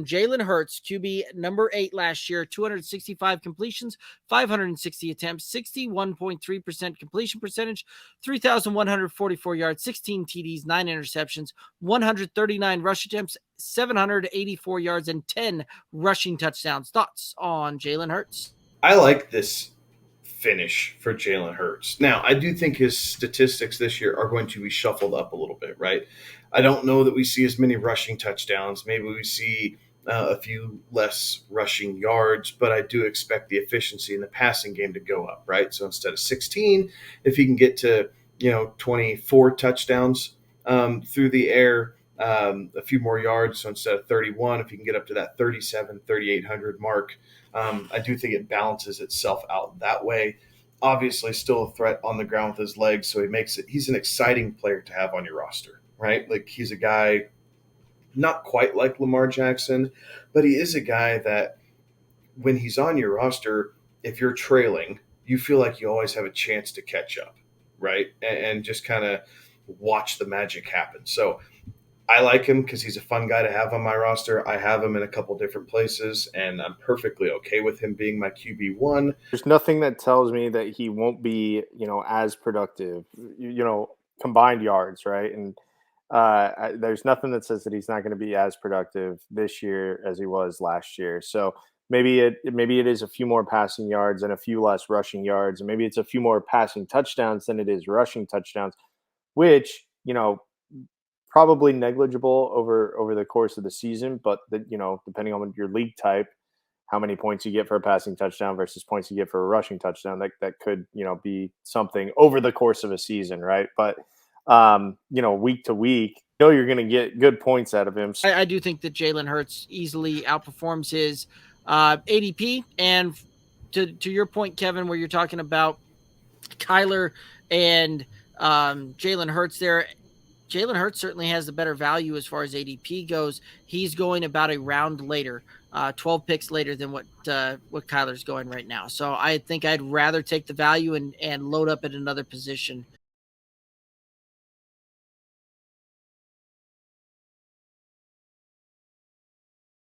Jalen Hurts, QB number 8 last year, 265 completions, 560 attempts, 61.3% completion percentage, 3,144 yards, 16 TDs, 9 interceptions, 139 rush attempts, 784 yards, and 10 rushing touchdowns. Thoughts on Jalen Hurts? I like this finish for Jalen Hurts. Now, I do think his statistics this year are going to be shuffled up a little bit, right? I don't know that we see as many rushing touchdowns. Maybe we see a few less rushing yards, but I do expect the efficiency in the passing game to go up, right? So instead of 16, if he can get to 24 touchdowns through the air, a few more yards. So instead of 31, if you can get up to that 37, 3,800 mark, I do think it balances itself out that way. Obviously, still a threat on the ground with his legs, so he's an exciting player to have on your roster, right? Like he's a guy not quite like Lamar Jackson, but he is a guy that when he's on your roster, if you're trailing, you feel like you always have a chance to catch up, right? And just kind of watch the magic happen. So I like him because he's a fun guy to have on my roster. I have him in a couple different places, and I'm perfectly okay with him being my QB1. There's nothing that tells me that he won't be, as productive, combined yards, right? And there's nothing that says that he's not going to be as productive this year as he was last year. So maybe it is a few more passing yards and a few less rushing yards, and maybe it's a few more passing touchdowns than it is rushing touchdowns, which probably negligible over the course of the season. But depending on your league type, how many points you get for a passing touchdown versus points you get for a rushing touchdown, that could be something over the course of a season, right? But week to week, you're going to get good points out of him. I do think that Jalen Hurts easily outperforms his ADP. And to your point, Kevin, where you're talking about Kyler and Jalen Hurts there, Jalen Hurts certainly has the better value as far as ADP goes. He's going about a round later, 12 picks later than what Kyler's going right now. So I think I'd rather take the value and load up at another position